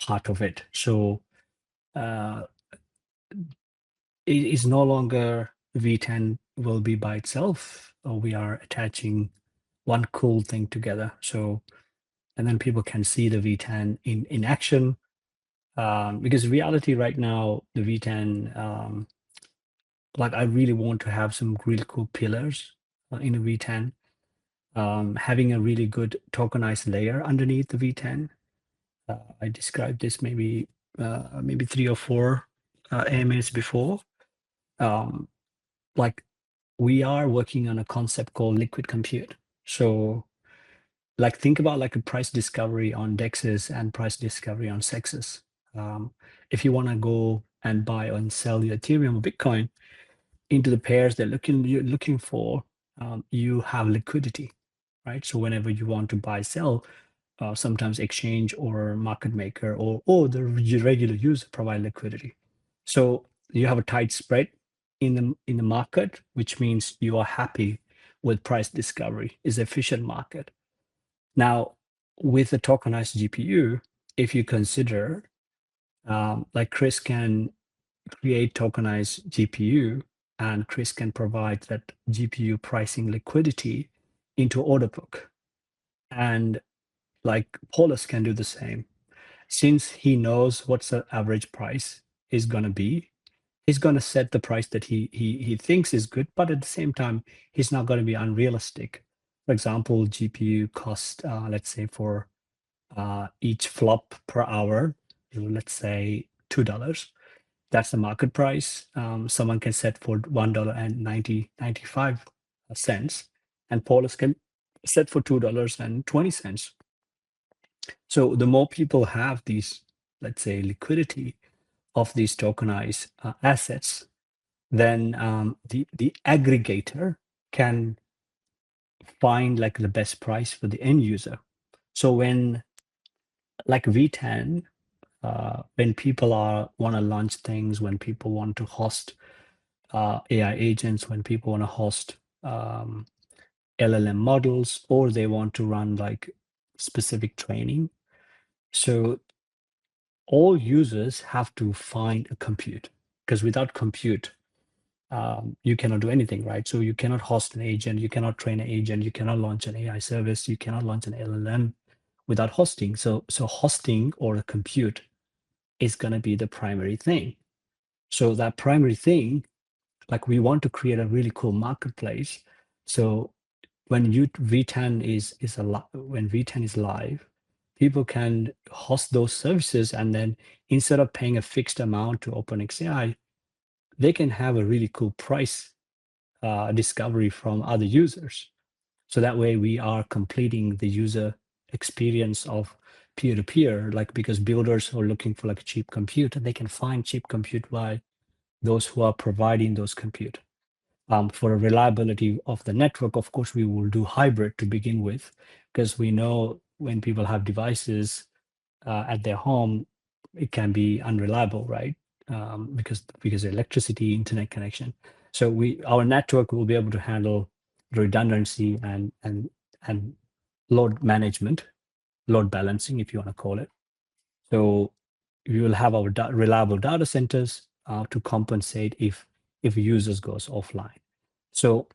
part of it. So uh, it is no longer V10 will be by itself, or we are attaching one cool thing together. So, and then people can see the V10 in action. Because reality right now, the V10, like I really want to have some really cool pillars in a V10. Having a really good tokenized layer underneath the V10. I described this maybe 3 or 4 AMAs before. Like we are working on a concept called liquid compute. So like think about like a price discovery on dexes and price discovery on sexes. If you want to go and buy and sell your Ethereum or Bitcoin into the pairs you're looking for, you have liquidity, right? So whenever you want to buy, sell, sometimes exchange or market maker or the regular user provide liquidity. So you have a tight spread in the market, which means you are happy with price discovery, is efficient market. Now, with the tokenized GPU, if you consider like Chris can create tokenized GPU and Chris can provide that GPU pricing liquidity into order book. And like Paulus can do the same. Since he knows what's the average price is going to be, he's going to set the price that he thinks is good, but at the same time, he's not going to be unrealistic. For example, GPU cost, let's say for each flop per hour, let's say $2. That's the market price. Someone can set for $1.95, and Paulus can set for $2.20. So the more people have these, let's say, liquidity of these tokenized assets, then the aggregator can find like the best price for the end user. So when like V10, when people want to launch things, when people want to host AI agents, when people want to host LLM models, or they want to run like specific training. So all users have to find a compute, because without compute, you cannot do anything, right? So you cannot host an agent, you cannot train an agent, you cannot launch an AI service, you cannot launch an LLM without hosting. So hosting or a compute is going to be the primary thing. So that primary thing, like we want to create a really cool marketplace. So when V10 when V10 is live, people can host those services, and then instead of paying a fixed amount to OpenxAI, they can have a really cool price discovery from other users. So that way we are completing the user experience of peer-to-peer, like because builders are looking for like a cheap compute, and they can find cheap compute by those who are providing those compute. For a reliability of the network, of course, we will do hybrid to begin with, because we know when people have devices at their home, it can be unreliable, right? Because electricity, internet connection. So our network will be able to handle redundancy and load management, load balancing, if you want to call it. So we will have our reliable data centers to compensate if users goes offline. So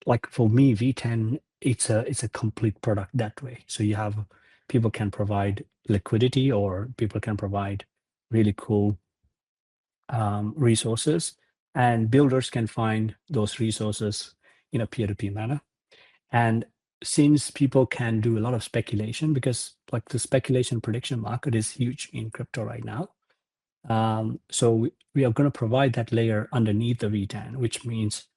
like for me, V10, it's a complete product that way. So you have people can provide liquidity, or people can provide really cool resources, and builders can find those resources in a peer-to-peer manner. And since people can do a lot of speculation, because like the speculation prediction market is huge in crypto right now, so we are going to provide that layer underneath the V10, which means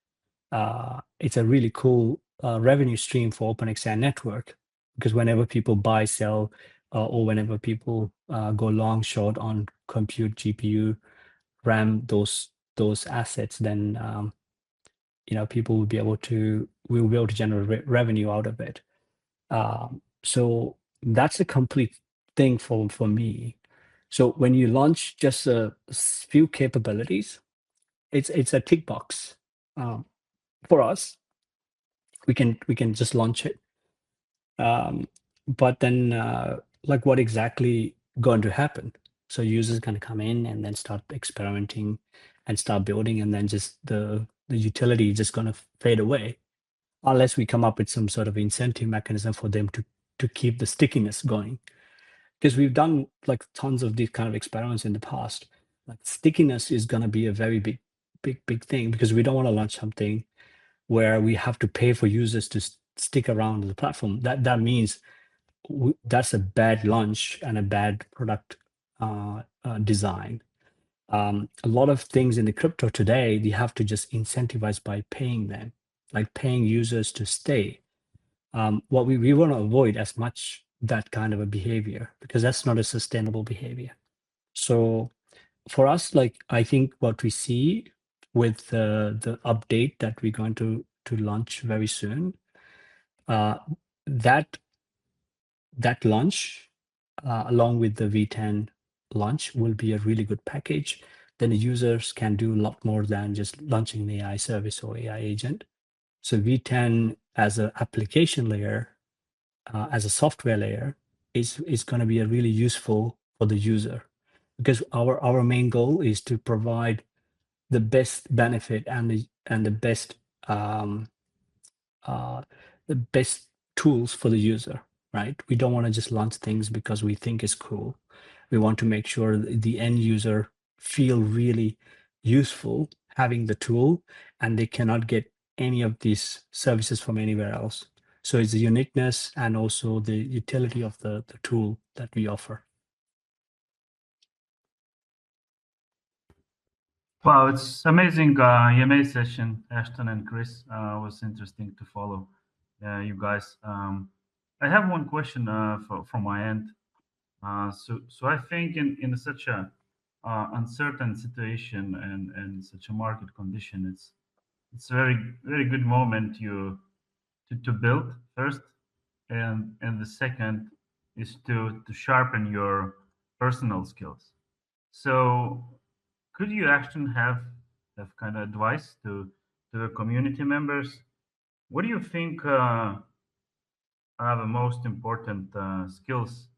it's a really cool revenue stream for OpenxAI network, because whenever people buy, sell, or whenever people go long, short on compute, GPU, RAM, those assets, then people will be able to generate revenue out of it. So that's a complete thing for me. So when you launch just a few capabilities, it's a tick box for us. We can just launch it. But then, like, what exactly going to happen? So users going to come in and then start experimenting and start building, and then just the utility is just going to fade away, unless we come up with some sort of incentive mechanism for them to keep the stickiness going. Because we've done like tons of these kind of experiments in the past. Like stickiness is going to be a very big thing, because we don't want to launch something where we have to pay for users to stick around the platform. That means that's a bad launch and a bad product design. A lot of things in the crypto today, you have to just incentivize by paying them, like paying users to stay. What we want to avoid as much that kind of a behavior, because that's not a sustainable behavior. So for us, like I think what we see with the update that we're going to launch very soon, that launch along with the V10 launch will be a really good package. Then the users can do a lot more than just launching an AI service or AI agent. So V10 as an application layer, as a software layer, is going to be a really useful for the user, because our main goal is to provide the best benefit and the best uh, the best tools for the user, right? We don't want to just launch things because we think it's cool. We want to make sure the end user feel really useful having the tool, and they cannot get any of these services from anywhere else. So it's the uniqueness and also the utility of the tool that we offer. Wow, it's amazing EMA session, Ashton and Chris. Was interesting to follow you guys. I have one question from my end. So I think in such a uncertain situation and such a market condition, it's a very good moment to build first, and the second is to sharpen your personal skills. So could you actually have kind of advice to the community members? What do you think are the most important skills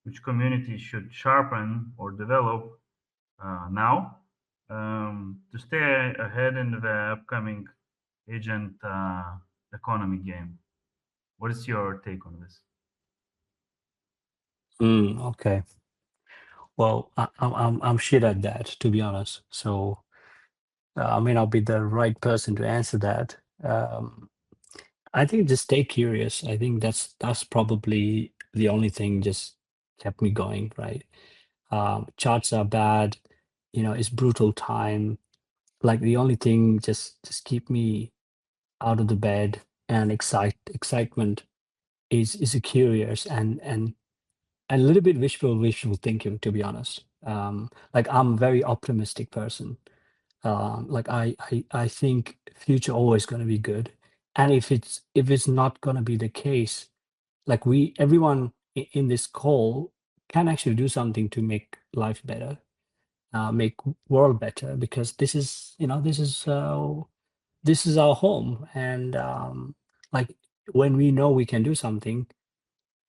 which communities should sharpen or develop now to stay ahead in the upcoming agent economy game? What is your take on this? Okay. Well, I'm shit at that, to be honest. So I may not be the right person to answer that. I think just stay curious. I think that's probably the only thing just kept me going, right? Charts are bad, it's brutal time. Like the only thing just keep me out of the bed and excitement is a curious and a little bit wishful thinking, to be honest. Like I'm a very optimistic person. Like I think future always going to be good, and if it's not going to be the case, like everyone in this call can actually do something to make life better, make world better, because this is our home, and like when we know we can do something,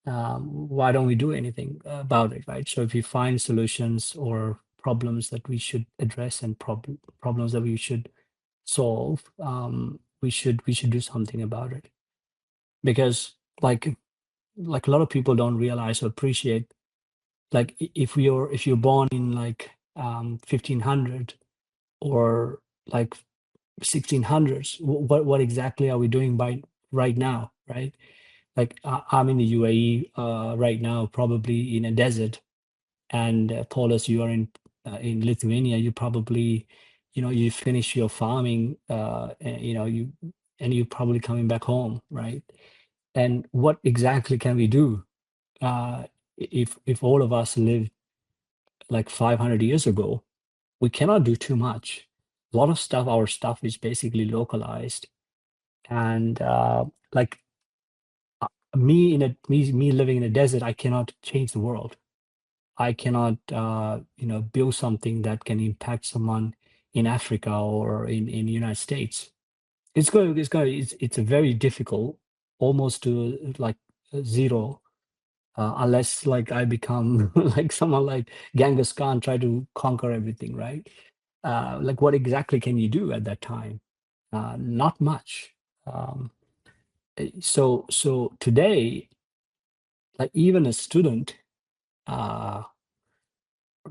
why don't we do anything about it, right? So if you find solutions or problems that we should address and problems that we should solve, we should do something about it, because like a lot of people don't realize or appreciate, like if you're born in like 1500 or like 1600s, what exactly are we doing by right now, right? Like I'm in the UAE right now, probably in a desert, and Paulus, you are in Lithuania. You probably, you finish your farming, and you're probably coming back home, right? And what exactly can we do if all of us lived like 500 years ago? We cannot do too much. A lot of stuff, our stuff is basically localized, and like me living in a desert, I cannot change the world. I cannot build something that can impact someone in Africa or in the United States. It's a very difficult, almost to like zero, unless like I become like someone like Genghis Khan, try to conquer everything, right? Like what exactly can you do at that time? Not much. So today, like even a student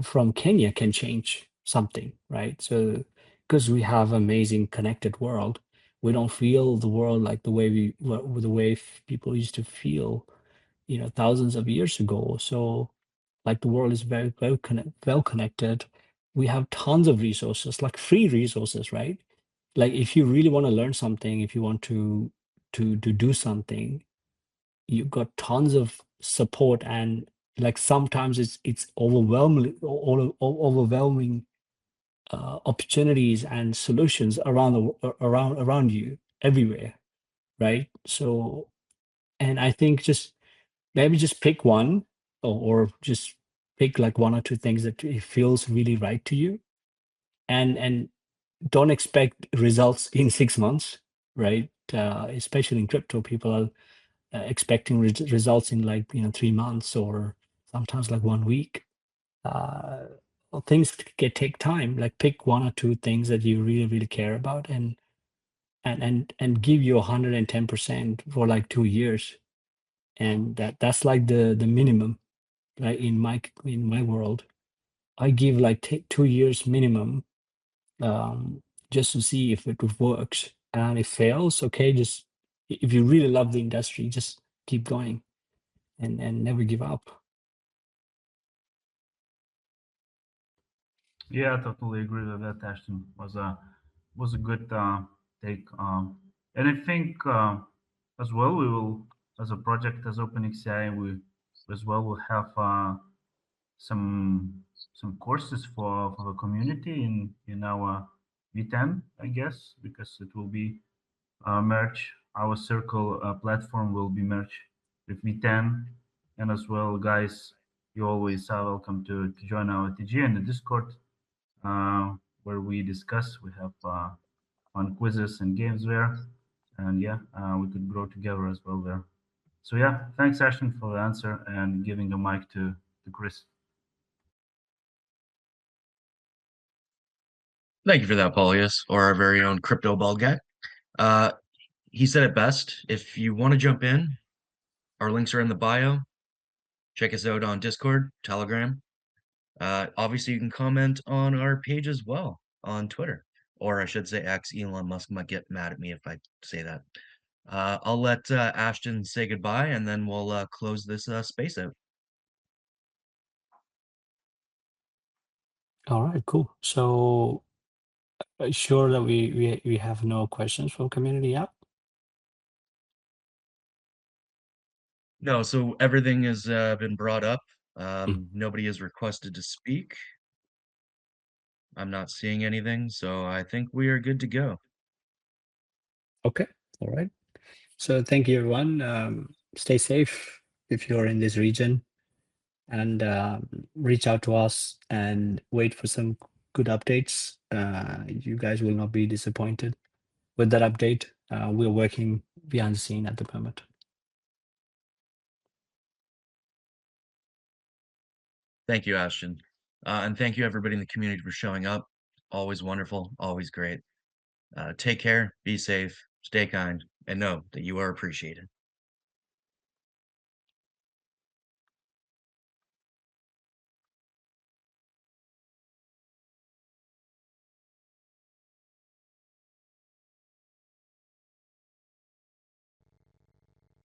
from Kenya can change something, right? So because we have amazing connected world, we don't feel the world like the way people used to feel, thousands of years ago. So like the world is very well connected. We have tons of resources, like free resources, right? Like if you really want to learn something, if you want to do something, you've got tons of support, and like sometimes it's overwhelming opportunities and solutions around you everywhere, right? So, and I think just maybe just pick one, or just pick like one or two things that it feels really right to you, and don't expect results in 6 months, right? Especially in crypto, people are expecting results in like 3 months, or sometimes like 1 week. Well, things take time. Like pick one or two things that you really care about, and give you 110% for like 2 years, and that's like the minimum, right? In my world, I give like 2 years minimum, um, just to see if it works, and if fails, okay, just if you really love the industry, just keep going, and never give up. Yeah, I totally agree with that. Ashton was a good take, and I think as well we will, as a project as OpenxAI, we as well will have some courses for the community in our V10, I guess, because it will be merge. Our circle platform will be merged with V10, and as well, guys, you always are welcome to join our TG and the Discord, where we discuss. We have fun quizzes and games there, and yeah, we could grow together as well there. So yeah, thanks Ashton for the answer and giving the mic to Chris. Thank you for that, Paulius, or our very own crypto ball guy. He said it best. If you want to jump in, our links are in the bio. Check us out on Discord, Telegram. Obviously, you can comment on our page as well on Twitter, or I should say X. Elon Musk might get mad at me if I say that. I'll let Ashton say goodbye, and then we'll close this space out. All right, cool. So sure that we have no questions from community app. No, so everything has been brought up. Nobody has requested to speak. I'm not seeing anything, so I think we are good to go. Okay, all right. So thank you, everyone. Stay safe if you're in this region, and reach out to us and wait for some good updates. You guys will not be disappointed with that update. We're working behind the scene at the moment. Thank you, Ashton. And thank you, everybody in the community, for showing up. Always wonderful, always great. Take care, be safe, stay kind, and know that you are appreciated.